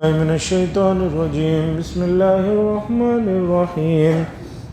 من الشيطان الرجيم. بسم الله الرحمن الرحيم.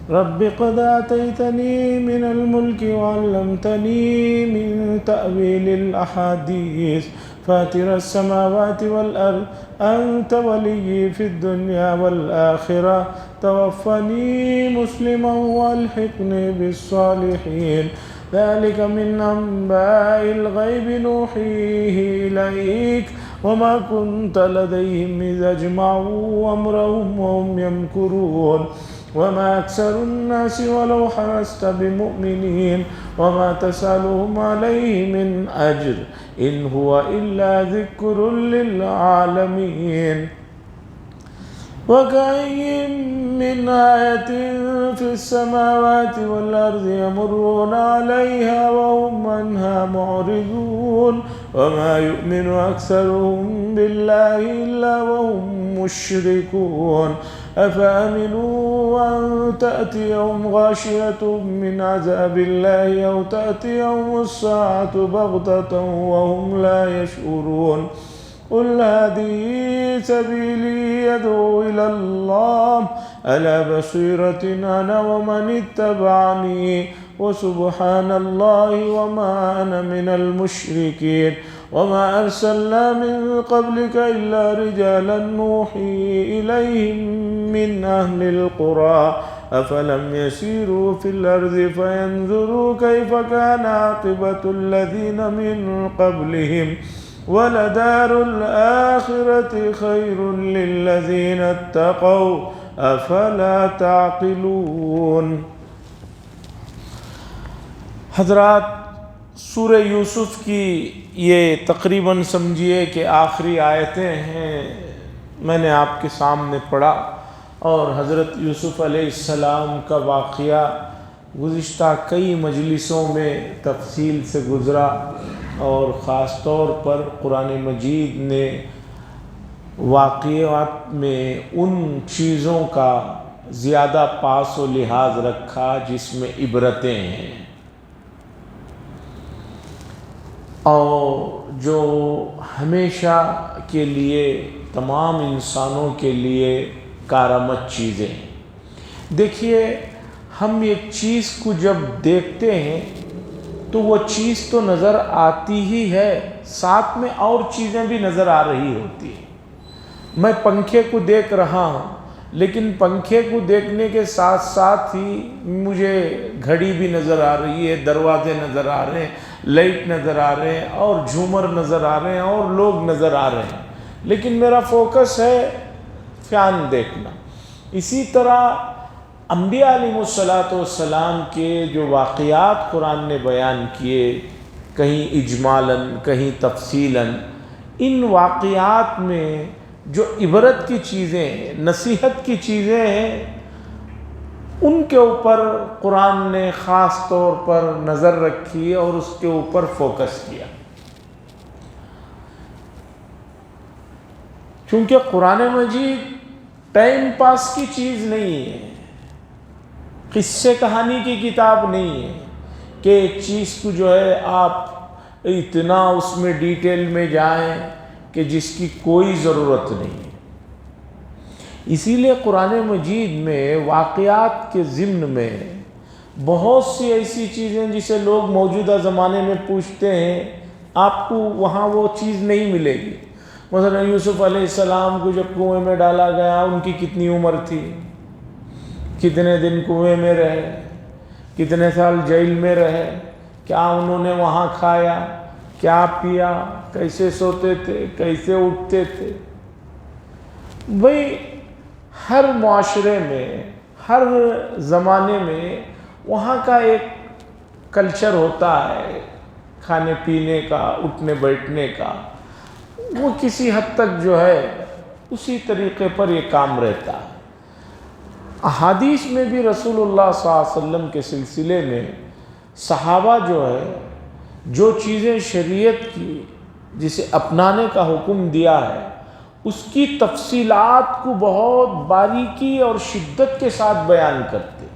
رب قد آتيتني من الملك وعلمتني من تأويل الأحاديث فاطر السماوات والأرض أنت ولي في الدنيا والآخرة توفني مسلما والحقني بالصالحين ذلك من أنباء الغيب نوحيه إليك وما كنت لديهم إذ أجمعوا أمرهم وهم يمكرون وما أكثر الناس ولو حرصت بمؤمنين وما تسألهم عليه من أجر إن هو إلا ذكر للعالمين وكأي من آية في السماوات والأرض يمرون عليها وهم عنها معرضون وما يؤمن أكثرهم بالله إلا وهم مشركون أفأمنوا أن تأتيهم غاشية من عذاب الله أو تأتيهم الساعة بغتة وهم لا يشعرون قل هذه سبيلي يدعو إلى الله على بصيرة أنا ومن اتبعني وسبحان الله وما أنا من المشركين وما أرسلنا من قبلك إلا رجالا نوحي إليهم من أهل القرى أفلم يسيروا في الأرض فينظروا كيف كان عاقبة الذين من قبلهم ولدار الآخرة خير للذين اتقوا أفلا تعقلون۔ حضرات، سورہ یوسف کی یہ تقریباً سمجھیے کہ آخری آیتیں ہیں، میں نے آپ کے سامنے پڑھا، اور حضرت یوسف علیہ السلام کا واقعہ گزشتہ کئی مجلسوں میں تفصیل سے گزرا، اور خاص طور پر قرآن مجید نے واقعات میں ان چیزوں کا زیادہ پاس و لحاظ رکھا جس میں عبرتیں ہیں، اور جو ہمیشہ کے لیے تمام انسانوں کے لیے کارآمد چیزیں ہیں۔ دیکھیے، ہم ایک چیز کو جب دیکھتے ہیں تو وہ چیز تو نظر آتی ہی ہے، ساتھ میں اور چیزیں بھی نظر آ رہی ہوتی ہیں۔ میں پنکھے کو دیکھ رہا ہوں، لیکن پنکھے کو دیکھنے کے ساتھ ساتھ ہی مجھے گھڑی بھی نظر آ رہی ہے، دروازے نظر آ رہے ہیں، لائٹ نظر آ رہے ہیں، اور جھومر نظر آ رہے ہیں، اور لوگ نظر آ رہے ہیں، لیکن میرا فوکس ہے فین دیکھنا۔ اسی طرح انبیاء علیہ السلام کے جو واقعات قرآن نے بیان کیے، کہیں اجمالاً کہیں تفصیلاً، ان واقعات میں جو عبرت کی چیزیں ہیں، نصیحت کی چیزیں ہیں، ان کے اوپر قرآن نے خاص طور پر نظر رکھی اور اس کے اوپر فوکس کیا، کیونکہ قرآن مجید ٹائم پاس کی چیز نہیں ہے، قصے کہانی کی کتاب نہیں ہے کہ ایک چیز کو جو ہے آپ اتنا اس میں ڈیٹیل میں جائیں کہ جس کی کوئی ضرورت نہیں ہے۔ اسی لیے قرآن مجید میں واقعات کے ضمن میں بہت سی ایسی چیزیں جسے لوگ موجودہ زمانے میں پوچھتے ہیں، آپ کو وہاں وہ چیز نہیں ملے گی۔ مثلا یوسف علیہ السلام کو جب کنویں میں ڈالا گیا، ان کی کتنی عمر تھی، کتنے دن کنویں میں رہے، کتنے سال جیل میں رہے، کیا انہوں نے وہاں کھایا، کیا پیا، کیسے سوتے تھے، کیسے اٹھتے تھے۔ بھئی ہر معاشرے میں، ہر زمانے میں وہاں کا ایک کلچر ہوتا ہے، کھانے پینے کا، اٹھنے بیٹھنے کا، وہ کسی حد تک جو ہے اسی طریقے پر یہ کام رہتا ہے۔ احادیث میں بھی رسول اللہ صلی اللہ علیہ وسلم کے سلسلے میں صحابہ جو ہے جو چیزیں شریعت کی جسے اپنانے کا حکم دیا ہے، اس کی تفصیلات کو بہت باریکی اور شدت کے ساتھ بیان کرتے ہیں،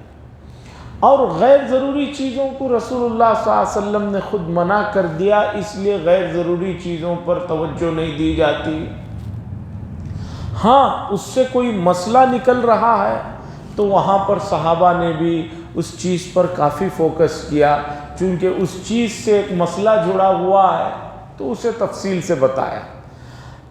اور غیر ضروری چیزوں کو رسول اللہ صلی اللہ علیہ وسلم نے خود منع کر دیا، اس لیے غیر ضروری چیزوں پر توجہ نہیں دی جاتی۔ ہاں اس سے کوئی مسئلہ نکل رہا ہے تو وہاں پر صحابہ نے بھی اس چیز پر کافی فوکس کیا، چونکہ اس چیز سے ایک مسئلہ جڑا ہوا ہے تو اسے تفصیل سے بتایا۔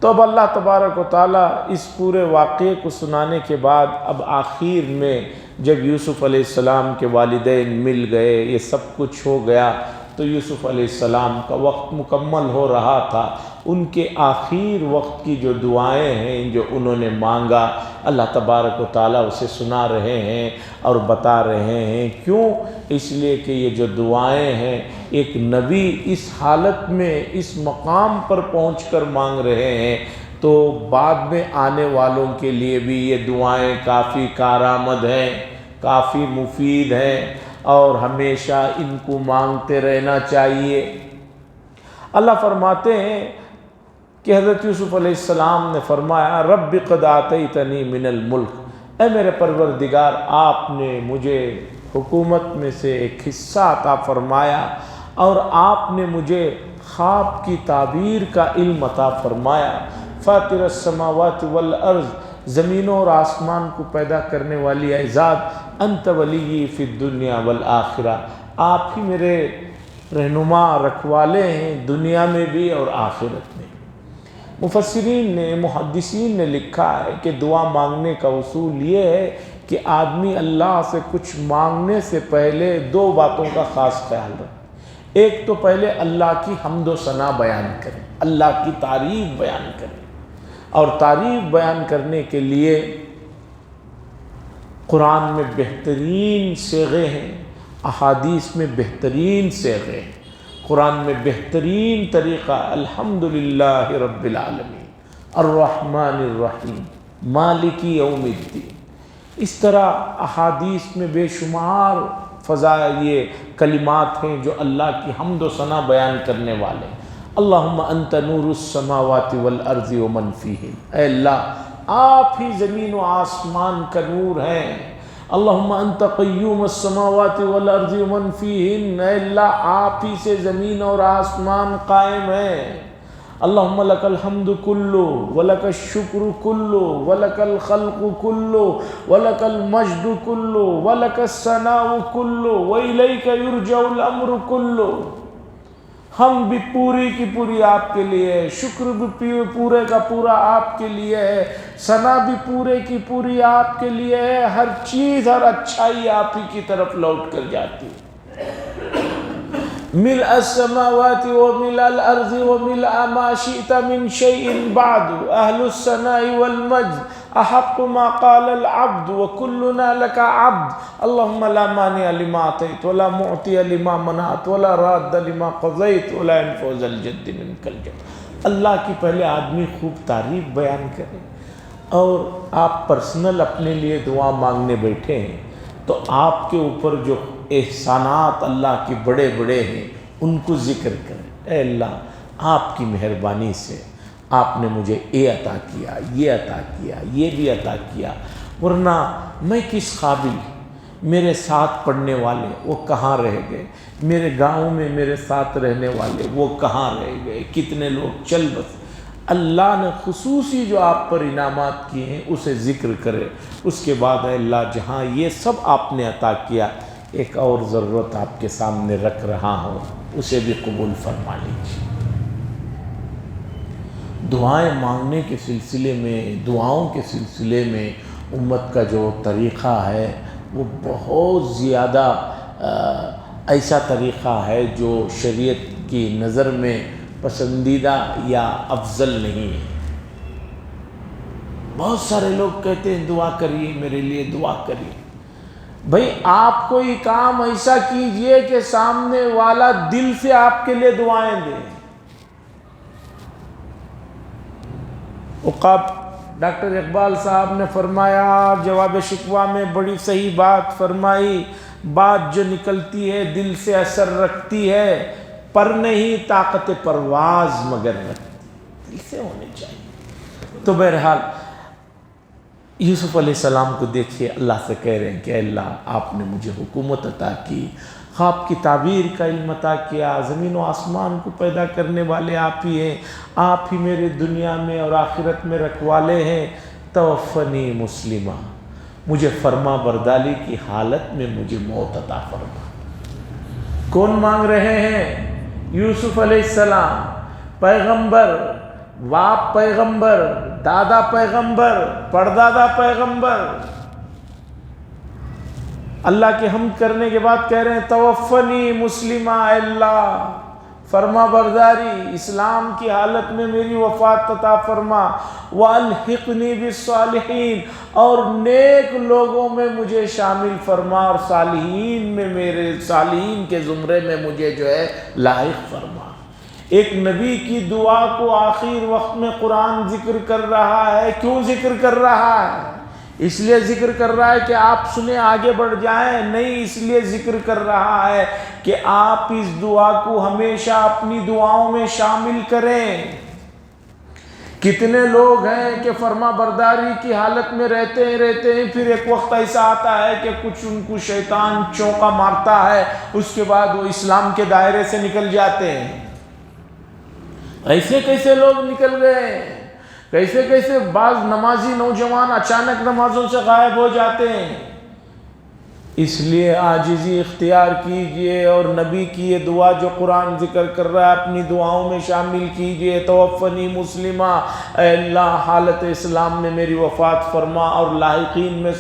تو اب اللہ تبارک و تعالیٰ اس پورے واقعے کو سنانے کے بعد اب آخر میں جب یوسف علیہ السلام کے والدین مل گئے، یہ سب کچھ ہو گیا، تو یوسف علیہ السلام کا وقت مکمل ہو رہا تھا۔ ان کے آخر وقت کی جو دعائیں ہیں جو انہوں نے مانگا، اللہ تبارک و تعالیٰ اسے سنا رہے ہیں اور بتا رہے ہیں۔ کیوں؟ اس لیے کہ یہ جو دعائیں ہیں ایک نبی اس حالت میں اس مقام پر پہنچ کر مانگ رہے ہیں، تو بعد میں آنے والوں کے لیے بھی یہ دعائیں کافی کارآمد ہیں، کافی مفید ہیں، اور ہمیشہ ان کو مانگتے رہنا چاہیے۔ اللہ فرماتے ہیں کہ حضرت یوسف علیہ السلام نے فرمایا، رب قد آتیتنی من الملک، اے میرے پروردگار آپ نے مجھے حکومت میں سے ایک حصہ عطا فرمایا، اور آپ نے مجھے خواب کی تعبیر کا علم عطا فرمایا۔ فاطر السماوات والارض، زمینوں اور آسمان کو پیدا کرنے والی اے ذات، انت ولی فی الدنیا والآخرہ، آپ ہی میرے رہنما رکھوالے ہیں دنیا میں بھی اور آخرت میں۔ مفسرین نے، محدثین نے لکھا ہے کہ دعا مانگنے کا اصول یہ ہے کہ آدمی اللہ سے کچھ مانگنے سے پہلے دو باتوں کا خاص خیال رکھے۔ ایک تو پہلے اللہ کی حمد و ثنا بیان کرے، اللہ کی تعریف بیان کرے، اور تعریف بیان کرنے کے لیے قرآن میں بہترین صیغے ہیں، احادیث میں بہترین صیغے ہیں۔ قرآن میں بہترین طریقہ الحمدللہ رب العالمین الرحمن الرحیم مالک یوم الدین، اس طرح احادیث میں بے شمار فضائل یہ کلمات ہیں جو اللہ کی حمد و ثنا بیان کرنے والے۔ اللہم انت نور السماوات والارض ومن فیہن، اے اللہ آپ ہی زمین و آسمان کا نور ہیں۔ اللہم انت قیوم السماوات والارض ومن فیہن، اے اللہ آپ ہی سے زمین اور آسمان قائم ہیں۔ اللہم لک الحمد کلو ولک الشکر کلو ولک الخلق کلو ولک المجد کلو ولک الثناء کلو وإلیک یرجع الامر کلو۔ ہم بھی پوری کی پوری آپ کے لیے ہے، شکر بھی پورے کا پورا آپ کے لیے ہے، ثنا بھی پورے کی پوری آپ کے لیے ہے، ہر چیز ہر اچھائی آپ ہی کی طرف لوٹ کر جاتی ہے۔ ملء السماوات وملء الارض وملء ما شئت من شيء بعد اهل الثناء والمجد احق ما قال العبد وكلنا لك عبد اللهم لا مانع لما اعطيت ولا معطي لما منعت ولا راد لما قضيت ولا ينفع ذا الجد منك الجد۔ اللہ کی پہلے آدمی خوب تعریف بیان کرے، اور آپ پرسنل اپنے لیے دعا مانگنے بیٹھے ہیں تو آپ کے اوپر جو احسانات اللہ کے بڑے بڑے ہیں ان کو ذکر کریں۔ اے اللہ آپ کی مہربانی سے آپ نے مجھے یہ عطا کیا، یہ عطا کیا، یہ بھی عطا کیا، ورنہ میں کس قابل؟ میرے ساتھ پڑھنے والے وہ کہاں رہ گئے؟ میرے گاؤں میں میرے ساتھ رہنے والے وہ کہاں رہ گئے؟ کتنے لوگ چل بس۔ اللہ نے خصوصی جو آپ پر انعامات کیے ہیں اسے ذکر کرے۔ اس کے بعد اے اللہ جہاں یہ سب آپ نے عطا کیا، ایک اور ضرورت آپ کے سامنے رکھ رہا ہوں، اسے بھی قبول فرما لیجیے۔ دعائیں مانگنے کے سلسلے میں، دعاؤں کے سلسلے میں امت کا جو طریقہ ہے وہ بہت زیادہ ایسا طریقہ ہے جو شریعت کی نظر میں پسندیدہ یا افضل نہیں ہے۔ بہت سارے لوگ کہتے ہیں دعا کریے میرے لیے، دعا کریے۔ بھئی آپ کوئی کام ایسا کیجئے کہ سامنے والا دل سے آپ کے لیے دعائیں دے۔ عقاب ڈاکٹر اقبال صاحب نے فرمایا جواب شکوہ میں بڑی صحیح بات فرمائی، بات جو نکلتی ہے دل سے اثر رکھتی ہے، پر نہیں طاقت پرواز مگر رکھتی، دل سے ہونے چاہیے۔ تو بہرحال یوسف علیہ السلام کو دیکھیے، اللہ سے کہہ رہے ہیں کہ اللہ آپ نے مجھے حکومت عطا کی، خواب کی تعبیر کا علم عطا کیا، زمین و آسمان کو پیدا کرنے والے آپ ہی ہیں، آپ ہی میرے دنیا میں اور آخرت میں رکھوالے ہیں، توفنی مسلمہ، مجھے فرما برداری کی حالت میں مجھے موت عطا فرما۔ کون مانگ رہے ہیں؟ یوسف علیہ السلام، پیغمبر، باپ پیغمبر، دادا پیغمبر، پردادا پیغمبر، اللہ کے حمد کرنے کے بعد کہہ رہے ہیں توفنی مسلمہ، اے اللہ فرما برداری اسلام کی حالت میں میری وفات عطا فرما، والحقنی بالصالحین، اور نیک لوگوں میں مجھے شامل فرما، اور صالحین میں میرے صالحین کے زمرے میں مجھے جو ہے لاحق فرما۔ ایک نبی کی دعا کو آخر وقت میں قرآن ذکر کر رہا ہے۔ کیوں ذکر کر رہا ہے؟ اس لیے ذکر کر رہا ہے کہ آپ سنیں آگے بڑھ جائیں؟ نہیں، اس لیے ذکر کر رہا ہے کہ آپ اس دعا کو ہمیشہ اپنی دعاؤں میں شامل کریں۔ کتنے لوگ ہیں کہ فرما برداری کی حالت میں رہتے ہیں، پھر ایک وقت ایسا آتا ہے کہ کچھ ان کو شیطان چونکا مارتا ہے، اس کے بعد وہ اسلام کے دائرے سے نکل جاتے ہیں۔ ایسے کیسے لوگ نکل گئے؟ کیسے بعض نمازی نوجوان اچانک نمازوں سے غائب ہو جاتے ہیں۔ اس لیے عاجزی اختیار کیجئے، اور نبی کی یہ دعا جو قرآن ذکر کر رہا ہے اپنی دعاؤں میں شامل کیجئے۔ توفنی مسلمہ، اے اللہ حالت اسلام میں میری وفات فرما، اور لاحقین میں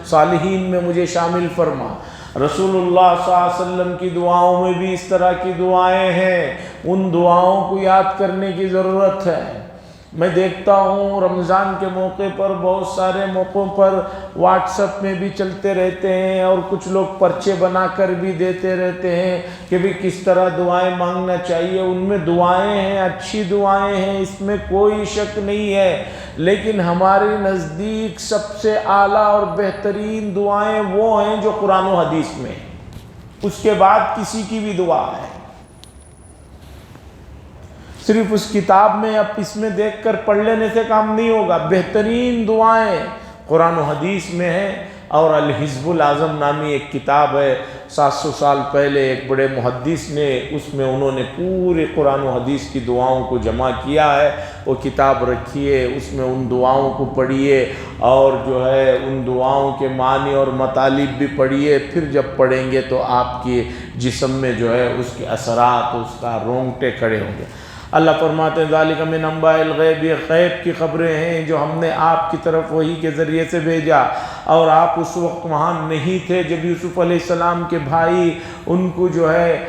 صالحین میں مجھے شامل فرما۔ رسول اللہ صلی اللہ علیہ وسلم کی دعاؤں میں بھی اس طرح کی دعائیں ہیں، ان دعاؤں کو یاد کرنے کی ضرورت ہے۔ میں دیکھتا ہوں رمضان کے موقع پر بہت سارے موقعوں پر واٹس ایپ میں بھی چلتے رہتے ہیں، اور کچھ لوگ پرچے بنا کر بھی دیتے رہتے ہیں کہ بھی کس طرح دعائیں مانگنا چاہیے۔ ان میں دعائیں ہیں، اچھی دعائیں ہیں، اس میں کوئی شک نہیں ہے، لیکن ہمارے نزدیک سب سے اعلیٰ اور بہترین دعائیں وہ ہیں جو قرآن و حدیث میں، اس کے بعد کسی کی بھی دعا ہے۔ صرف اس کتاب میں اب اس میں دیکھ کر پڑھ لینے سے کام نہیں ہوگا، بہترین دعائیں قرآن و حدیث میں ہیں۔ اور الحزب الاعظم نامی ایک کتاب ہے، 700 سال پہلے ایک بڑے محدث نے، اس میں انہوں نے پورے قرآن و حدیث کی دعاؤں کو جمع کیا ہے۔ وہ کتاب رکھیے، اس میں ان دعاؤں کو پڑھیے، اور جو ہے ان دعاؤں کے معنی اور مطالب بھی پڑھیے۔ پھر جب پڑھیں گے تو آپ کے جسم میں جو ہے اس کے اثرات، اس کا رونگٹے کھڑے ہوں گے۔ اللہ فرماتے ہیں ذالک من انباء الغیب، یہ غیب کی خبریں ہیں جو ہم نے آپ کی طرف وحی کے ذریعے سے بھیجا، اور آپ اس وقت وہاں نہیں تھے جب یوسف علیہ السلام کے بھائی ان کو جو ہے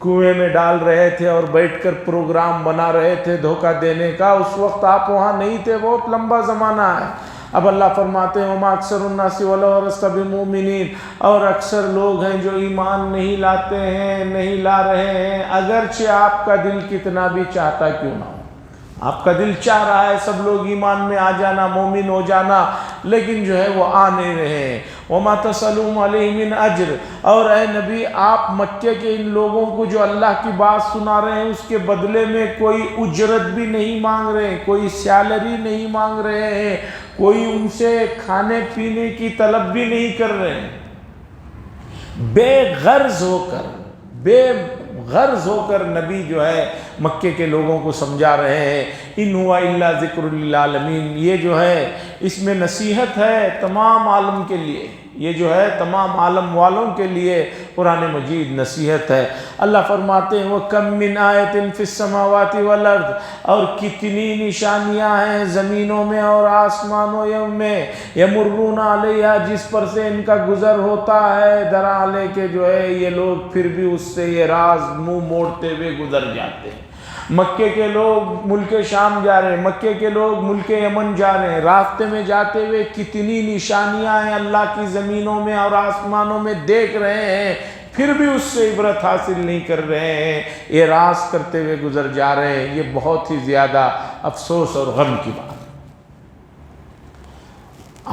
کنویں میں ڈال رہے تھے اور بیٹھ کر پروگرام بنا رہے تھے دھوکہ دینے کا۔ اس وقت آپ وہاں نہیں تھے، بہت لمبا زمانہ ہے۔ اب اللہ فرماتے ہیں وما اکثر الناس ولو لست بمؤمنین، اور اکثر لوگ ہیں جو ایمان نہیں لاتے ہیں، نہیں لا رہے ہیں، اگرچہ آپ کا دل کتنا بھی چاہتا کیوں نہ ہو۔ آپ کا دل چاہ رہا ہے سب لوگ ایمان میں آ جانا، مومن ہو جانا، لیکن جو ہے وہ آ نہیں رہے ہیں۔ وما تسألهم علیہ من اجر، اور اے نبی آپ مکے کے ان لوگوں کو جو اللہ کی بات سنا رہے ہیں اس کے بدلے میں کوئی اجرت بھی نہیں مانگ رہے ہیں، کوئی سیلری نہیں مانگ رہے ہیں، کوئی ان سے کھانے پینے کی طلب بھی نہیں کر رہے ہیں۔ بے غرض ہو کر نبی جو ہے مکے کے لوگوں کو سمجھا رہے ہیں ان ہوا الا ذکر للعالمین۔ یہ جو ہے اس میں نصیحت ہے تمام عالم کے لیے، یہ جو ہے تمام عالم والوں کے لیے قرآن مجید نصیحت ہے۔ اللہ فرماتے ہیں وَكَم مِّنْ آیَةٍ فِي السَّمَاوَاتِ وَالْأَرْضِ، اور کتنی نشانیاں ہیں زمینوں میں اور آسمانوں میں، یمرون علیہا جس پر سے ان کا گزر ہوتا ہے، درالے کے جو ہے یہ لوگ پھر بھی اس سے یہ راز منہ موڑتے ہوئے گزر جاتے ہیں۔ مکے کے لوگ ملک شام جا رہے ہیں، مکے کے لوگ ملک یمن جا رہے ہیں، راستے میں جاتے ہوئے کتنی نشانیاں ہیں اللہ کی زمینوں میں اور آسمانوں میں دیکھ رہے ہیں، پھر بھی اس سے عبرت حاصل نہیں کر رہے ہیں، اعراض کرتے ہوئے گزر جا رہے ہیں۔ یہ بہت ہی زیادہ افسوس اور غم کی بات۔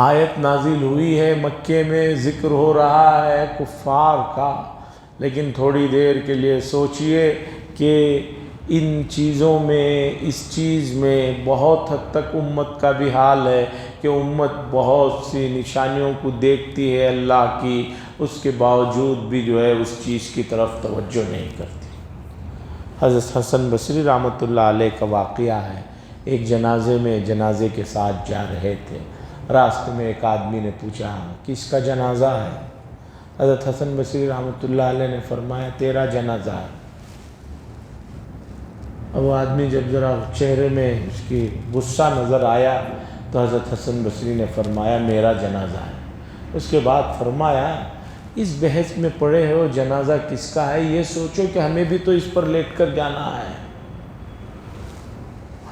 آیت نازل ہوئی ہے، مکے میں ذکر ہو رہا ہے کفار کا، لیکن تھوڑی دیر کے لیے سوچئے کہ ان چیزوں میں، اس چیز میں بہت حد تک امت کا بھی حال ہے کہ امت بہت سی نشانیوں کو دیکھتی ہے اللہ کی، اس کے باوجود بھی جو ہے اس چیز کی طرف توجہ نہیں کرتی۔ حضرت حسن بصری رحمۃ اللہ علیہ کا واقعہ ہے ایک جنازے میں جنازے کے ساتھ جا رہے تھے، راستے میں ایک آدمی نے پوچھا کس کا جنازہ ہے؟ حضرت حسن بصری رحمۃ اللہ علیہ نے فرمایا تیرا جنازہ ہے۔ اب وہ آدمی جب ذرا چہرے میں اس کی غصہ نظر آیا تو حضرت حسن بصری نے فرمایا میرا جنازہ ہے۔ اس کے بعد فرمایا اس بحث میں پڑے ہو جنازہ کس کا ہے، یہ سوچو کہ ہمیں بھی تو اس پر لیٹ کر جانا ہے،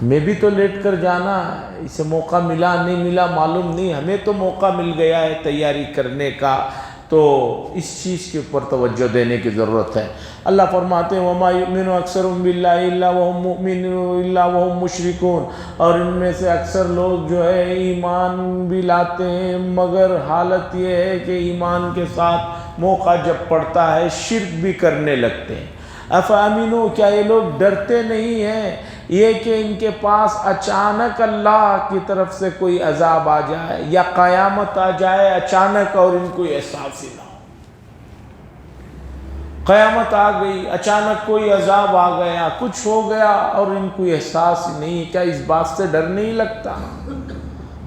ہمیں بھی تو لیٹ کر جانا ہے، اسے موقع ملا نہیں ملا معلوم نہیں، ہمیں تو موقع مل گیا ہے تیاری کرنے کا، تو اس چیز کے اوپر توجہ دینے کی ضرورت ہے۔ اللہ فرماتے ہیں وَمَا يُؤْمِنُ أَكْثَرُهُم بِاللَّهِ إِلَّا وَهُم مُؤْمِنُونَ إِلَّا وَهُم مُشْرِكُونَ، اور ان میں سے اکثر لوگ جو ہے ایمان بھی لاتے ہیں مگر حالت یہ ہے کہ ایمان کے ساتھ موقع جب پڑتا ہے شرک بھی کرنے لگتے ہیں۔ أَفَأَمِنُوا، کیا یہ لوگ ڈرتے نہیں ہیں یہ کہ ان کے پاس اچانک اللہ کی طرف سے کوئی عذاب آ جائے یا قیامت آ جائے اچانک اور ان کو احساس ہی نہ ہو، قیامت آ گئی اچانک کوئی عذاب آ گیا کچھ ہو گیا اور ان کو احساس ہی نہیں، کیا اس بات سے ڈر نہیں لگتا؟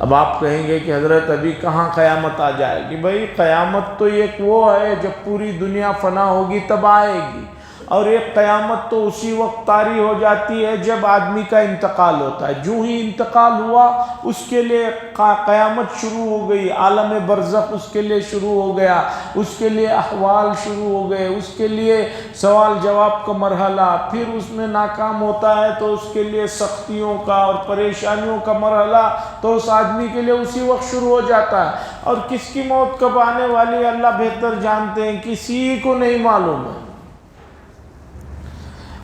اب آپ کہیں گے کہ حضرت ابھی کہاں قیامت آ جائے گی؟ بھائی قیامت تو ایک وہ ہے جب پوری دنیا فنا ہوگی تب آئے گی، اور ایک قیامت تو اسی وقت طاری ہو جاتی ہے جب آدمی کا انتقال ہوتا ہے۔ جو ہی انتقال ہوا اس کے لیے قیامت شروع ہو گئی، عالم برزخ اس کے لیے شروع ہو گیا، اس کے لیے احوال شروع ہو گئے، اس کے لیے سوال جواب کا مرحلہ، پھر اس میں ناکام ہوتا ہے تو اس کے لیے سختیوں کا اور پریشانیوں کا مرحلہ تو اس آدمی کے لیے اسی وقت شروع ہو جاتا ہے۔ اور کس کی موت کب آنے والی اللہ بہتر جانتے ہیں، کسی کو نہیں معلوم ہے۔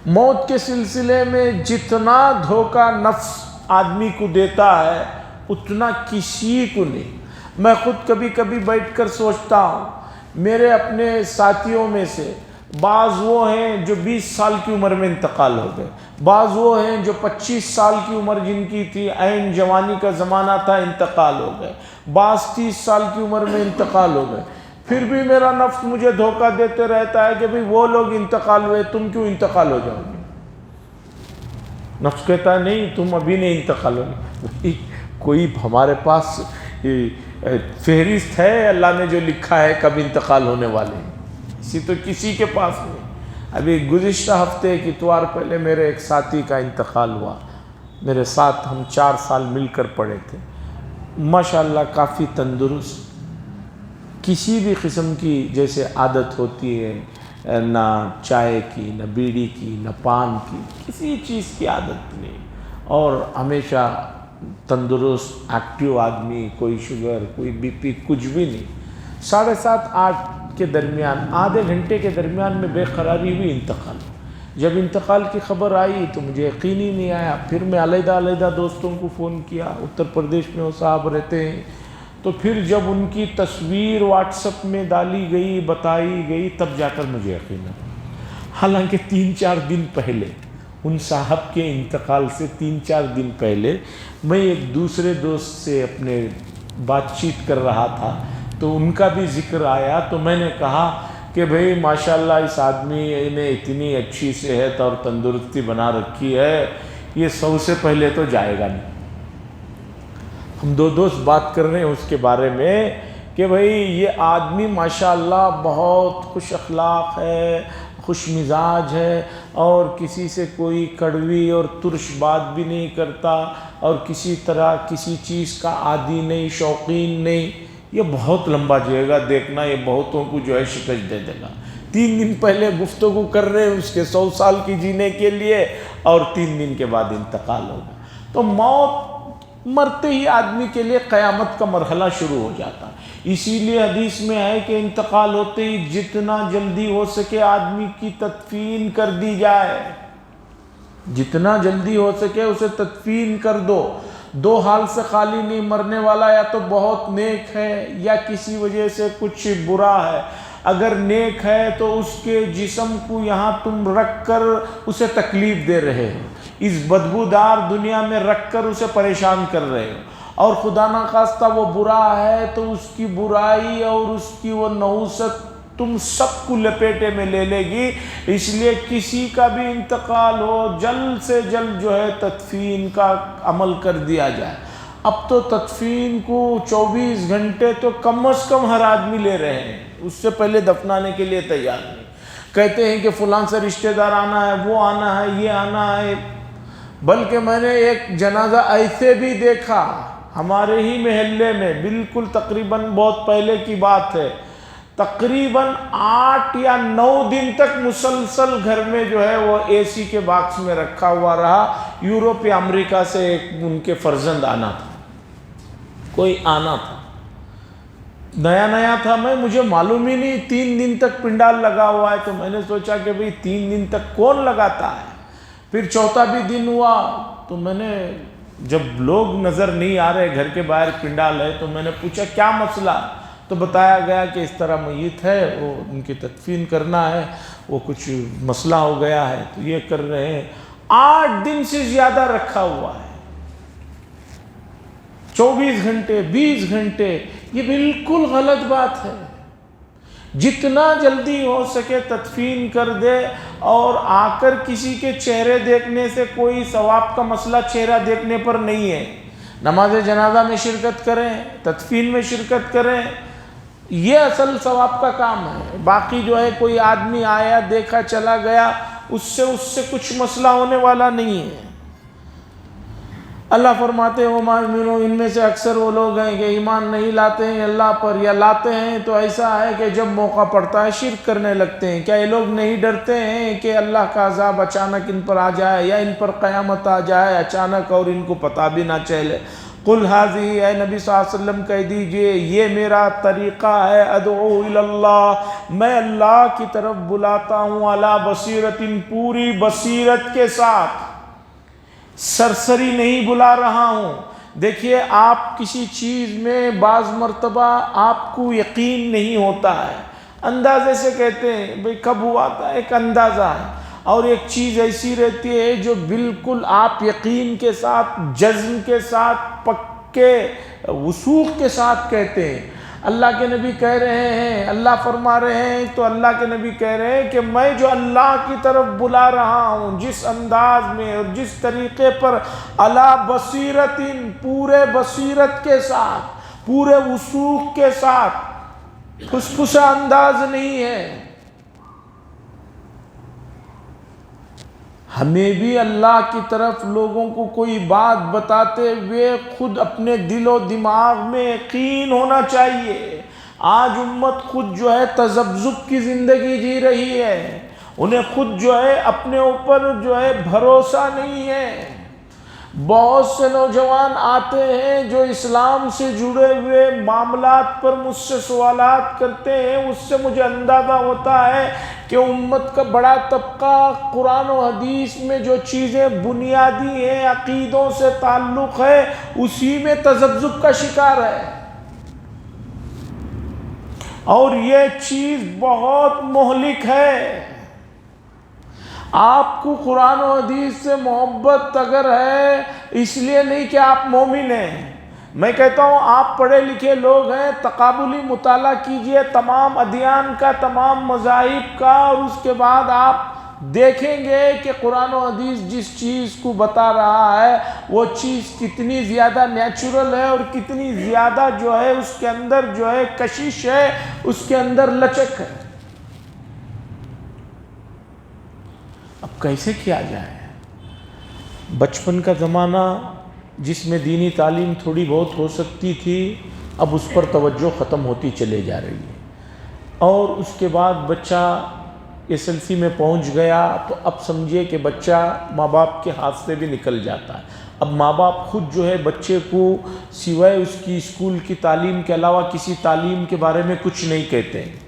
موت کے سلسلے میں جتنا دھوکہ نفس آدمی کو دیتا ہے اتنا کسی کو نہیں۔ میں خود کبھی کبھی بیٹھ کر سوچتا ہوں، میرے اپنے ساتھیوں میں سے بعض وہ ہیں جو 20 سال کی عمر میں انتقال ہو گئے، بعض وہ ہیں جو 25 سال کی عمر جن کی تھی عین جوانی کا زمانہ تھا انتقال ہو گئے، بعض 30 سال کی عمر میں انتقال ہو گئے۔ پھر بھی میرا نفس مجھے دھوکہ دیتے رہتا ہے کہ بھئی وہ لوگ انتقال ہوئے تم کیوں انتقال ہو جاؤ گے؟ نفس کہتا ہے نہیں تم ابھی نہیں انتقال ہوگے۔ کوئی ہمارے پاس فہرست ہے اللہ نے جو لکھا ہے کب انتقال ہونے والے ہیں؟ اسی تو کسی کے پاس نہیں۔ ابھی گزشتہ ہفتے کی اتوار پہلے میرے ایک ساتھی کا انتقال ہوا، میرے ساتھ ہم 4 سال مل کر پڑھے تھے، ماشاءاللہ کافی تندرست، کسی بھی قسم کی جیسے عادت ہوتی ہے نہ چائے کی نہ بیڑی کی نہ پان کی، کسی چیز کی عادت نہیں، اور ہمیشہ تندرست ایکٹیو آدمی، کوئی شوگر کوئی بی پی کچھ بھی نہیں۔ 7:30 8 کے درمیان آدھے گھنٹے کے درمیان میں بے قراری ہوئی، انتقال۔ جب انتقال کی خبر آئی تو مجھے یقین ہی نہیں آیا، پھر میں علیحدہ دوستوں کو فون کیا، اتر پردیش میں وہ صاحب رہتے ہیں، تو پھر جب ان کی تصویر واٹس ایپ میں ڈالی گئی بتائی گئی تب جا کر مجھے یقین آیا۔ حالانکہ 3-4 دن پہلے ان صاحب کے انتقال سے 3-4 دن پہلے میں ایک دوسرے دوست سے اپنے بات چیت کر رہا تھا تو ان کا بھی ذکر آیا، تو میں نے کہا کہ بھئی ماشاءاللہ اس آدمی نے اتنی اچھی صحت اور تندرستی بنا رکھی ہے، یہ 100 سے پہلے تو جائے گا نہیں۔ ہم دو دوست بات کر رہے ہیں اس کے بارے میں کہ بھئی یہ آدمی ماشاءاللہ بہت خوش اخلاق ہے، خوش مزاج ہے، اور کسی سے کوئی کڑوی اور ترش بات بھی نہیں کرتا، اور کسی طرح کسی چیز کا عادی نہیں، شوقین نہیں، یہ بہت لمبا جائے گا، دیکھنا یہ بہتوں کو جو ہے شکست دے دے گا۔ 3 دن پہلے گفتگو کر رہے ہیں اس کے 100 سال کی جینے کے لیے، اور 3 دن کے بعد انتقال ہوگا۔ تو موت مرتے ہی آدمی کے لیے قیامت کا مرحلہ شروع ہو جاتا ہے۔ اسی لیے حدیث میں ہے کہ انتقال ہوتے ہی جتنا جلدی ہو سکے آدمی کی تدفین کر دی جائے، جتنا جلدی ہو سکے اسے تدفین کر دو۔ 2 حال سے خالی نہیں مرنے والا، یا تو بہت نیک ہے یا کسی وجہ سے کچھ برا ہے۔ اگر نیک ہے تو اس کے جسم کو یہاں تم رکھ کر اسے تکلیف دے رہے ہو، اس بدبودار دنیا میں رکھ کر اسے پریشان کر رہے ہو، اور خدا نخواستہ وہ برا ہے تو اس کی برائی اور اس کی وہ نحوست تم سب کو لپیٹے میں لے لے گی، اس لیے کسی کا بھی انتقال ہو جلد سے جلد جو ہے تدفین کا عمل کر دیا جائے۔ اب تو تدفین کو 24 گھنٹے تو کم از کم ہر آدمی لے رہے ہیں، اس سے پہلے دفنانے کے لیے تیار نہیں، کہتے ہیں کہ فلاں سے رشتہ دار آنا ہے، وہ آنا ہے، یہ آنا ہے۔ بلکہ میں نے ایک جنازہ ایسے بھی دیکھا ہمارے ہی محلے میں، بالکل تقریباً بہت پہلے کی بات ہے، تقریباً 8 یا 9 دن تک مسلسل گھر میں جو ہے وہ اے سی کے باکس میں رکھا ہوا رہا۔ یورپ یا امریکہ سے ایک ان کے فرزند آنا تھا، کوئی آنا تھا، نیا نیا تھا، مجھے معلوم ہی نہیں 3 دن تک پنڈال لگا ہوا ہے، تو میں نے سوچا کہ بھئی 3 دن تک کون لگاتا ہے۔ پھر چوتھا بھی دن ہوا تو میں نے، جب لوگ نظر نہیں آ رہے، گھر کے باہر پنڈال ہے، تو میں نے پوچھا کیا مسئلہ، تو بتایا گیا کہ اس طرح میت ہے، وہ ان کی تدفین کرنا ہے، وہ کچھ مسئلہ ہو گیا ہے تو یہ کر رہے ہیں۔ 8 دن سے زیادہ رکھا ہوا ہے، 24 گھنٹے 20 گھنٹے، یہ بالکل غلط بات ہے۔ جتنا جلدی ہو سکے تدفین کر دے، اور آ کر کسی کے چہرے دیکھنے سے کوئی ثواب کا مسئلہ چہرہ دیکھنے پر نہیں ہے۔ نماز جنازہ میں شرکت کریں، تدفین میں شرکت کریں، یہ اصل ثواب کا کام ہے۔ باقی جو ہے کوئی آدمی آیا دیکھا چلا گیا، اس سے کچھ مسئلہ ہونے والا نہیں ہے۔ اللہ فرماتے ہیں وَمَا يُؤْمِنُونَ، ان میں سے اکثر وہ لوگ ہیں کہ ایمان نہیں لاتے ہیں اللہ پر، یا لاتے ہیں تو ایسا ہے کہ جب موقع پڑتا ہے شرک کرنے لگتے ہیں۔ کیا یہ لوگ نہیں ڈرتے ہیں کہ اللہ کا عذاب اچانک ان پر آ جائے، یا ان پر قیامت آ جائے اچانک اور ان کو پتہ بھی نہ چلے؟ قُلْ هَذِهِ، اے نبی صلی اللہ علیہ وسلم کہہ دیجئے یہ میرا طریقہ ہے، ادعو الی اللہ، میں اللہ کی طرف بلاتا ہوں، علی بصیرت، پوری بصیرت کے ساتھ، سرسری نہیں بلا رہا ہوں۔ دیکھیے آپ کسی چیز میں بعض مرتبہ آپ کو یقین نہیں ہوتا ہے، اندازے سے کہتے ہیں بھئی کب ہوا تھا، ایک اندازہ ہے، اور ایک چیز ایسی رہتی ہے جو بالکل آپ یقین کے ساتھ، جزم کے ساتھ، پکے وثوق کے ساتھ کہتے ہیں۔ اللہ کے نبی کہہ رہے ہیں، اللہ فرما رہے ہیں، تو اللہ کے نبی کہہ رہے ہیں کہ میں جو اللہ کی طرف بلا رہا ہوں، جس انداز میں اور جس طریقے پر، علی بصیرت، پورے بصیرت کے ساتھ، پورے وثوق کے ساتھ، پھسپھسا انداز نہیں ہے۔ ہمیں بھی اللہ کی طرف لوگوں کو کوئی بات بتاتے ہوئے خود اپنے دل و دماغ میں یقین ہونا چاہیے۔ آج امت خود جو ہے تذبذب کی زندگی جی رہی ہے، انہیں خود جو ہے اپنے اوپر جو ہے بھروسہ نہیں ہے۔ بہت سے نوجوان آتے ہیں جو اسلام سے جڑے ہوئے معاملات پر مجھ سے سوالات کرتے ہیں، اس سے مجھے اندازہ ہوتا ہے کہ امت کا بڑا طبقہ قرآن و حدیث میں جو چیزیں بنیادی ہیں، عقیدوں سے تعلق ہے، اسی میں تذبذب کا شکار ہے، اور یہ چیز بہت مہلک ہے۔ آپ کو قرآن و حدیث سے محبت اگر ہے، اس لیے نہیں کہ آپ مومن ہیں، میں کہتا ہوں آپ پڑھے لکھے لوگ ہیں، تقابلی مطالعہ کیجئے تمام ادیان کا، تمام مذاہب کا، اور اس کے بعد آپ دیکھیں گے کہ قرآن و حدیث جس چیز کو بتا رہا ہے وہ چیز کتنی زیادہ نیچرل ہے، اور کتنی زیادہ جو ہے اس کے اندر جو ہے کشش ہے، اس کے اندر لچک ہے۔ اب کیسے کیا جائے؟ بچپن کا زمانہ جس میں دینی تعلیم تھوڑی بہت ہو سکتی تھی، اب اس پر توجہ ختم ہوتی چلے جا رہی ہے، اور اس کے بعد بچہ SLC میں پہنچ گیا تو اب سمجھیے کہ بچہ ماں باپ کے ہاتھ سے بھی نکل جاتا ہے۔ اب ماں باپ خود جو ہے بچے کو سوائے اس کی اسکول کی تعلیم کے علاوہ کسی تعلیم کے بارے میں کچھ نہیں کہتے ہیں۔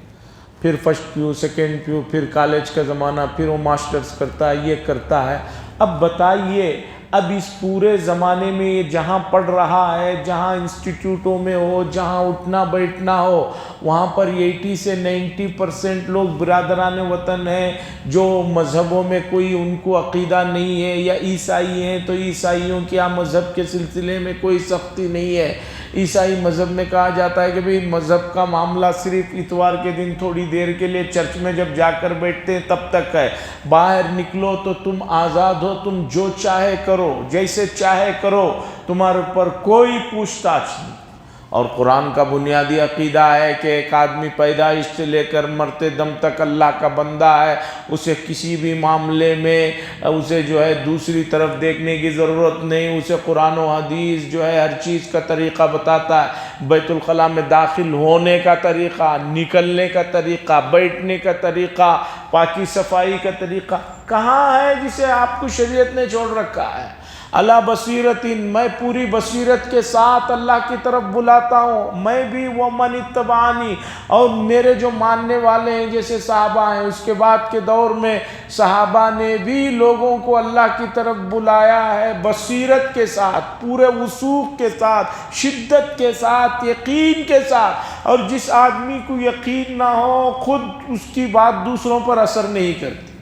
پھر فرسٹ پیو، سیکنڈ پیو، پھر کالج کا زمانہ، پھر وہ ماسٹرز کرتا ہے، یہ کرتا ہے۔ اب بتائیے، اب اس پورے زمانے میں یہ جہاں پڑھ رہا ہے، جہاں انسٹیٹیوٹوں میں ہو، جہاں اٹھنا بیٹھنا ہو، وہاں پر 80 سے 90% لوگ برادران وطن ہیں جو مذہبوں میں کوئی ان کو عقیدہ نہیں ہے، یا عیسائی ہیں تو عیسائیوں کے مذہب کے سلسلے میں کوئی سختی نہیں ہے، عیسائی مذہب میں کہا جاتا ہے کہ بھئی مذہب کا معاملہ صرف اتوار کے دن تھوڑی دیر کے لیے چرچ میں جب جا کر بیٹھتے ہیں تب تک ہے، باہر نکلو تو تم آزاد ہو، تم جو چاہے کرو، جیسے چاہے کرو، تمہارے اوپر کوئی پوچھ تاچھ نہیں۔ اور قرآن کا بنیادی عقیدہ ہے کہ ایک آدمی پیدائش سے لے کر مرتے دم تک اللہ کا بندہ ہے، اسے کسی بھی معاملے میں اسے جو ہے دوسری طرف دیکھنے کی ضرورت نہیں، اسے قرآن و حدیث جو ہے ہر چیز کا طریقہ بتاتا ہے، بیت الخلاء میں داخل ہونے کا طریقہ، نکلنے کا طریقہ، بیٹھنے کا طریقہ، پاکی صفائی کا طریقہ کہاں ہے جسے آپ کو شریعت نے چھوڑ رکھا ہے؟ اللہ بصیرتن، میں پوری بصیرت کے ساتھ اللہ کی طرف بلاتا ہوں، میں بھی ومن اتبعنی، اور میرے جو ماننے والے ہیں جیسے صحابہ ہیں، اس کے بعد کے دور میں صحابہ نے بھی لوگوں کو اللہ کی طرف بلایا ہے بصیرت کے ساتھ، پورے وثوق کے ساتھ، شدت کے ساتھ، یقین کے ساتھ۔ اور جس آدمی کو یقین نہ ہو خود اس کی بات دوسروں پر اثر نہیں کرتی۔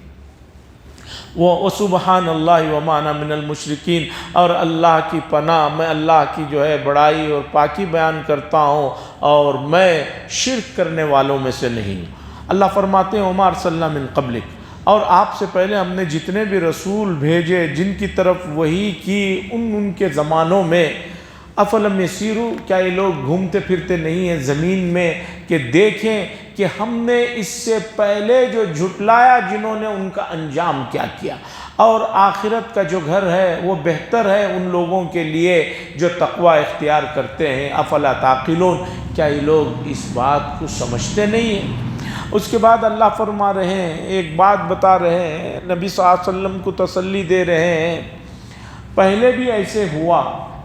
وہ سبحان اللہ وما انا من المشرکین، اور اللہ کی پناہ، میں اللہ کی جو ہے بڑائی اور پاکی بیان کرتا ہوں اور میں شرک کرنے والوں میں سے نہیں ہوں۔ اللہ فرماتے ہیں وما ارسلنا من قبلک، اور آپ سے پہلے ہم نے جتنے بھی رسول بھیجے جن کی طرف وحی کی ان کے زمانوں میں، افلم یسیروا، کیا یہ لوگ گھومتے پھرتے نہیں ہیں زمین میں کہ دیکھیں کہ ہم نے اس سے پہلے جو جھٹلایا جنہوں نے ان کا انجام کیا کیا، اور آخرت کا جو گھر ہے وہ بہتر ہے ان لوگوں کے لیے جو تقوی اختیار کرتے ہیں۔ افلا تعقلون، کیا یہ لوگ اس بات کو سمجھتے نہیں ہیں؟ اس کے بعد اللہ فرما رہے ہیں، ایک بات بتا رہے ہیں، نبی صلی اللہ علیہ وسلم کو تسلی دے رہے ہیں، پہلے بھی ایسے ہوا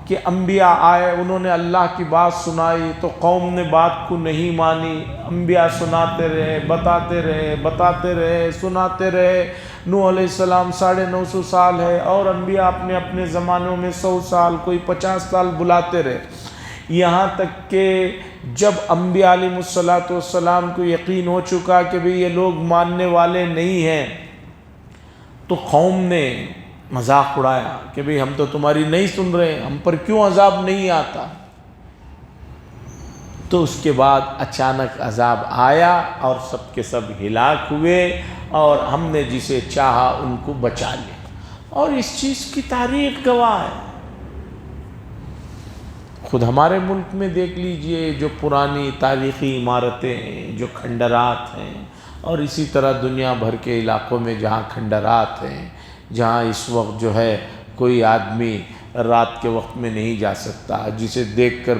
کہ انبیاء آئے، انہوں نے اللہ کی بات سنائی تو قوم نے بات کو نہیں مانی، انبیاء سناتے رہے، بتاتے رہے، سناتے رہے۔ نوح علیہ السلام 950 سال ہے، اور انبیاء اپنے اپنے زمانوں میں 100 سال، کوئی 50 سال بلاتے رہے، یہاں تک کہ جب انبیاء علیہ السلام کو یقین ہو چکا کہ بھئی یہ لوگ ماننے والے نہیں ہیں، تو قوم نے مذاق اڑایا کہ بھئی ہم تو تمہاری نہیں سن رہے، ہم پر کیوں عذاب نہیں آتا؟ تو اس کے بعد اچانک عذاب آیا اور سب کے سب ہلاک ہوئے، اور ہم نے جسے چاہا ان کو بچا لیا، اور اس چیز کی تاریخ گواہ ہے۔ خود ہمارے ملک میں دیکھ لیجئے، جو پرانی تاریخی عمارتیں ہیں، جو کھنڈرات ہیں، اور اسی طرح دنیا بھر کے علاقوں میں جہاں کھنڈرات ہیں، جہاں اس وقت جو ہے کوئی آدمی رات کے وقت میں نہیں جا سکتا، جسے دیکھ کر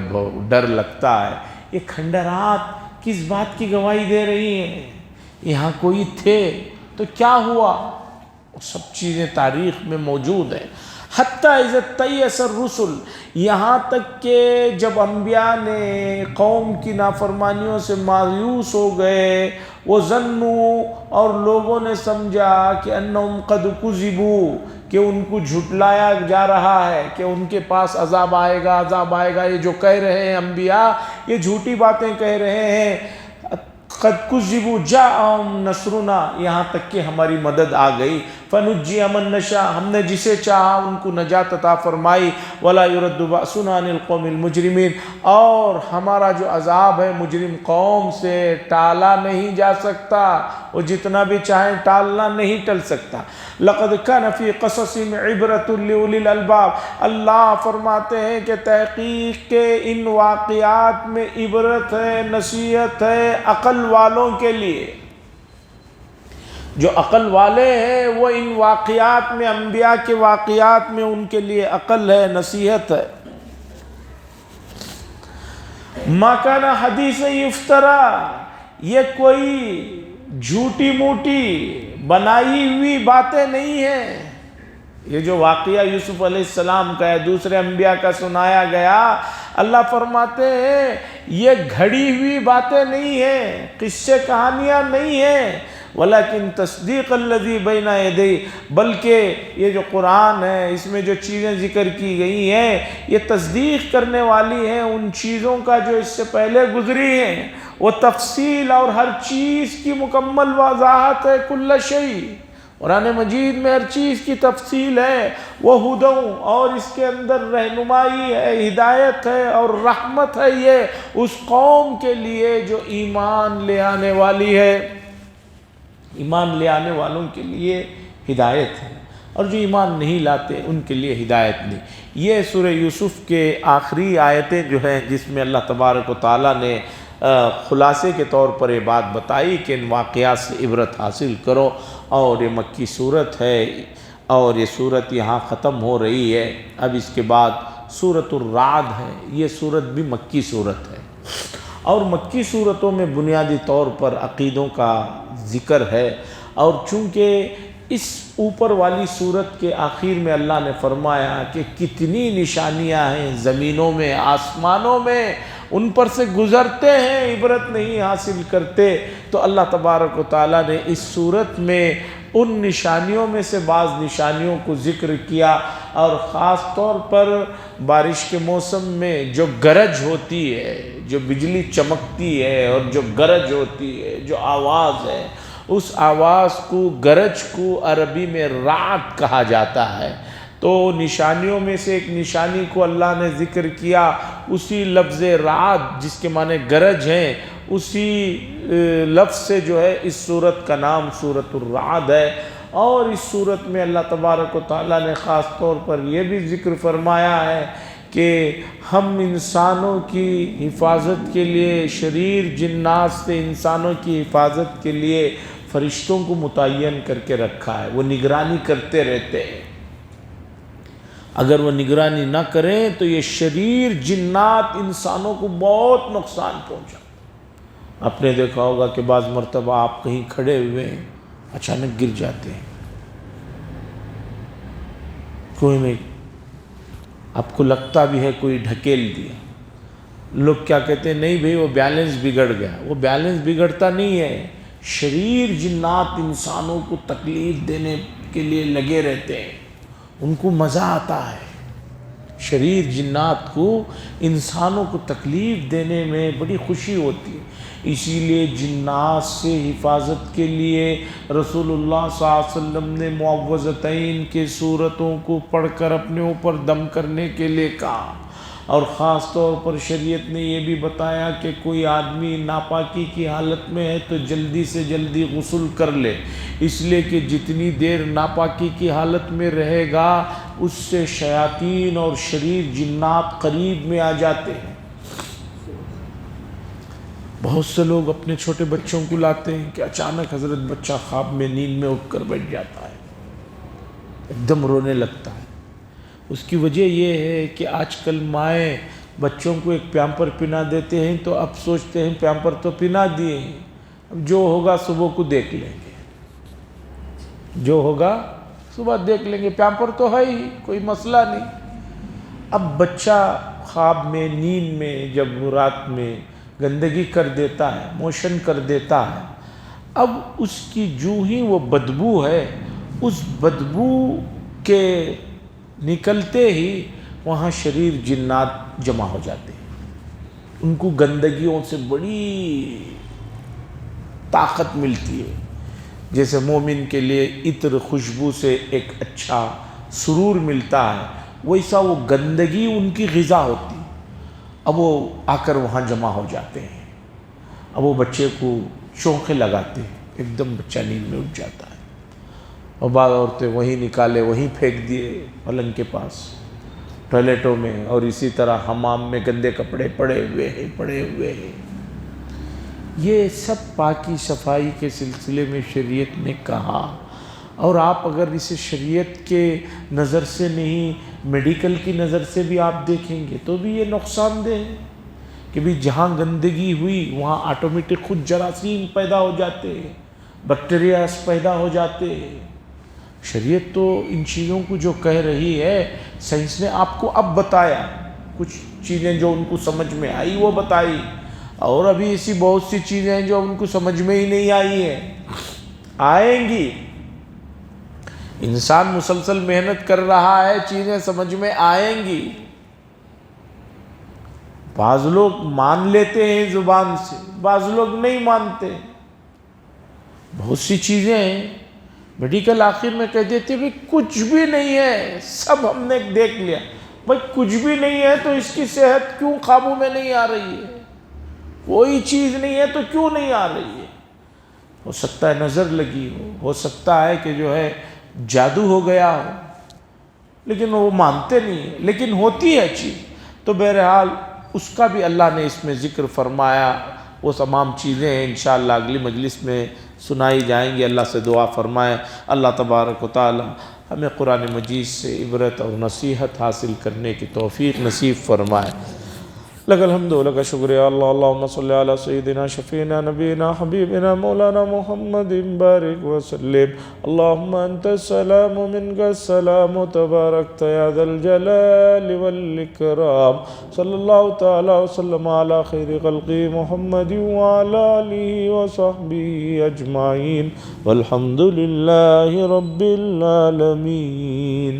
ڈر لگتا ہے، یہ کھنڈرات کس بات کی گواہی دے رہی ہیں؟ یہاں کوئی تھے تو کیا ہوا؟ سب چیزیں تاریخ میں موجود ہیں۔ حتیٰ اذا تیأس الرسل، یہاں تک کہ جب انبیاء نے قوم کی نافرمانیوں سے مایوس ہو گئے، وہ ظنوا، اور لوگوں نے سمجھا کہ انہم قد کذبوا، کہ ان کو جھٹلایا جا رہا ہے، کہ ان کے پاس عذاب آئے گا، عذاب آئے گا، یہ جو کہہ رہے ہیں انبیاء یہ جھوٹی باتیں کہہ رہے ہیں۔ قد کذبوا جاءہم نصرنا، یہاں تک کہ ہماری مدد آ گئی، فنجی من نشاء، ہم نے جسے چاہا ان کو نجات عطا فرمائی، ولا يرد بأسنا عن القوم المجرمین، اور ہمارا جو عذاب ہے مجرم قوم سے ٹالا نہیں جا سکتا، وہ جتنا بھی چاہیں ٹالنا نہیں ٹل سکتا۔ لقد كان في قصصهم عبرة لأولي الألباب، اللہ فرماتے ہیں کہ تحقیق کے ان واقعات میں عبرت ہے، نصیحت ہے عقل والوں کے لیے۔ جو عقل والے ہیں وہ ان واقعات میں، انبیاء کے واقعات میں ان کے لیے عقل ہے، نصیحت ہے۔ ما کان حدیث یفترا، یہ کوئی جھوٹی موٹی بنائی ہوئی باتیں نہیں ہیں۔ یہ جو واقعہ یوسف علیہ السلام کا ہے، دوسرے انبیاء کا سنایا گیا، اللہ فرماتے ہیں یہ گھڑی ہوئی باتیں نہیں ہیں، قصے کہانیاں نہیں ہیں، ولیکن تصدیق الذی بین یدیہ، بلکہ یہ جو قرآن ہے اس میں جو چیزیں ذکر کی گئی ہیں یہ تصدیق کرنے والی ہیں ان چیزوں کا جو اس سے پہلے گزری ہیں، وہ تفصیل اور ہر چیز کی مکمل وضاحت ہے، کل شیء قرآن مجید میں ہر چیز کی تفصیل ہے، وہ ہدی، اور اس کے اندر رہنمائی ہے، ہدایت ہے اور رحمت ہے، یہ اس قوم کے لیے جو ایمان لے آنے والی ہے، ایمان لے آنے والوں کے لیے ہدایت ہے، اور جو ایمان نہیں لاتے ان کے لیے ہدایت نہیں۔ یہ سورہ یوسف کے آخری آیتیں جو ہیں، جس میں اللہ تبارک و تعالیٰ نے خلاصے کے طور پر یہ بات بتائی کہ ان واقعات سے عبرت حاصل کرو، اور یہ مکی صورت ہے، اور یہ صورت یہاں ختم ہو رہی ہے۔ اب اس کے بعد سورۃ الرعد ہے، یہ صورت بھی مکی صورت ہے، اور مکی صورتوں میں بنیادی طور پر عقیدوں کا ذکر ہے، اور چونکہ اس اوپر والی صورت کے آخر میں اللہ نے فرمایا کہ کتنی نشانیاں ہیں زمینوں میں، آسمانوں میں، ان پر سے گزرتے ہیں، عبرت نہیں حاصل کرتے، تو اللہ تبارک و تعالیٰ نے اس صورت میں ان نشانیوں میں سے بعض نشانیوں کو ذکر کیا، اور خاص طور پر بارش کے موسم میں جو گرج ہوتی ہے، جو بجلی چمکتی ہے اور جو گرج ہوتی ہے، جو آواز ہے، اس آواز کو، گرج کو عربی میں رعد کہا جاتا ہے۔ تو نشانیوں میں سے ایک نشانی کو اللہ نے ذکر کیا، اسی لفظ رعد جس کے معنی گرج ہیں، اسی لفظ سے جو ہے اس صورت کا نام سورۃ الرعد ہے۔ اور اس صورت میں اللہ تبارک و تعالیٰ نے خاص طور پر یہ بھی ذکر فرمایا ہے کہ ہم انسانوں کی حفاظت کے لیے، شریر جنات سے انسانوں کی حفاظت کے لیے فرشتوں کو متعین کر کے رکھا ہے، وہ نگرانی کرتے رہتے ہیں۔ اگر وہ نگرانی نہ کریں تو یہ شریر جنات انسانوں کو بہت نقصان پہنچا۔ آپ نے دیکھا ہوگا کہ بعض مرتبہ آپ کہیں کھڑے ہوئے ہیں، اچانک گر جاتے ہیں، کوئی نہیں، آپ کو لگتا بھی ہے کوئی ڈھکیل دیا، لوگ کیا کہتے ہیں، نہیں بھئی وہ بیلنس بگڑ گیا۔ وہ بیلنس بگڑتا نہیں ہے، شریر جنات انسانوں کو تکلیف دینے کے لیے لگے رہتے ہیں، ان کو مزہ آتا ہے، شریر جنات کو انسانوں کو تکلیف دینے میں بڑی خوشی ہوتی ہے۔ اسی لیے جنات سے حفاظت کے لیے رسول اللہ صلی اللہ علیہ وسلم نے معوذتین کے صورتوں کو پڑھ کر اپنے اوپر دم کرنے کے لیے کہا، اور خاص طور پر شریعت نے یہ بھی بتایا کہ کوئی آدمی ناپاکی کی حالت میں ہے تو جلدی سے جلدی غسل کر لے، اس لیے کہ جتنی دیر ناپاکی کی حالت میں رہے گا اس سے شیاطین اور شریر جنات قریب میں آ جاتے ہیں۔ بہت سے لوگ اپنے چھوٹے بچوں کو لاتے ہیں کہ اچانک حضرت بچہ خواب میں نیند میں اٹھ کر بیٹھ جاتا ہے، ایک دم رونے لگتا ہے۔ اس کی وجہ یہ ہے کہ آج کل مائیں بچوں کو ایک پیمپر پہنا دیتے ہیں تو اب سوچتے ہیں پیمپر تو پہنا دیے ہیں، اب جو ہوگا صبح کو دیکھ لیں گے، جو ہوگا صبح دیکھ لیں گے، پیمپر تو ہے ہی، کوئی مسئلہ نہیں۔ اب بچہ خواب میں، نیند میں جب رات میں گندگی کر دیتا ہے، موشن کر دیتا ہے، اب اس کی جو ہی وہ بدبو ہے، اس بدبو کے نکلتے ہی وہاں شریر جنات جمع ہو جاتے ہیں، ان کو گندگیوں سے بڑی طاقت ملتی ہے۔ جیسے مومن کے لیے عطر خوشبو سے ایک اچھا سرور ملتا ہے، ویسا وہ گندگی ان کی غذا ہوتی ہے۔ اب وہ آ کر وہاں جمع ہو جاتے ہیں، اب وہ بچے کو چونکے لگاتے ہیں، ایک دم بچہ نیند میں اٹھ جاتا ہے، اور بعض عورتیں وہیں نکالے وہیں پھینک دیے پلنگ کے پاس، ٹوائلٹوں میں، اور اسی طرح حمام میں گندے کپڑے پڑے ہوئے ہیں۔ یہ سب پاکی صفائی کے سلسلے میں شریعت نے کہا، اور آپ اگر اسے شریعت کے نظر سے نہیں، میڈیکل کی نظر سے بھی آپ دیکھیں گے تو بھی یہ نقصان دہ ہے کہ بھی جہاں گندگی ہوئی وہاں آٹومیٹک خود جراثیم پیدا ہو جاتے ہیں، بیکٹیریاز پیدا ہو جاتے ہیں۔ شریعت تو ان چیزوں کو جو کہہ رہی ہے، سائنس نے آپ کو اب بتایا، کچھ چیزیں جو ان کو سمجھ میں آئی وہ بتائی، اور ابھی ایسی بہت سی چیزیں ہیں جو ان کو سمجھ میں ہی نہیں آئی ہیں، آئیں گی۔ انسان مسلسل محنت کر رہا ہے، چیزیں سمجھ میں آئیں گی۔ بعض لوگ مان لیتے ہیں زبان سے، بعض لوگ نہیں مانتے۔ بہت سی چیزیں ہیں میڈیکل آخر میں کہہ دیتے بھی کچھ بھی نہیں ہے، سب ہم نے دیکھ لیا. بھائی کچھ بھی نہیں ہے تو اس کی صحت کیوں قابو میں نہیں آ رہی ہے؟ کوئی چیز نہیں ہے تو کیوں نہیں آ رہی ہے؟ ہو سکتا ہے نظر لگی ہو سکتا ہے کہ جو ہے جادو ہو گیا ہو، لیکن وہ مانتے نہیں ہیں، لیکن ہوتی ہے چیز. تو بہرحال اس کا بھی اللہ نے اس میں ذکر فرمایا. وہ تمام چیزیں انشاءاللہ اگلی مجلس میں سنائی جائیں گی. اللہ سے دعا فرمائیں اللہ تبارک و تعالی ہمیں قرآن مجید سے عبرت اور نصیحت حاصل کرنے کی توفیق نصیب فرمائے. لک الحمد و لک شکر یا اللہ. اللہم صلی علی سیدنا شفینا نبینا حبیبنا مولانا محمد بارک وسلم. اللہم انت السلام منک السلام تبارکت یا ذا الجلال والاکرام. صلی اللہ تعالی وسلم علی خیر خلقی محمد وعلی آلہ وصحبہ اجمعین والحمد للہ رب العالمین.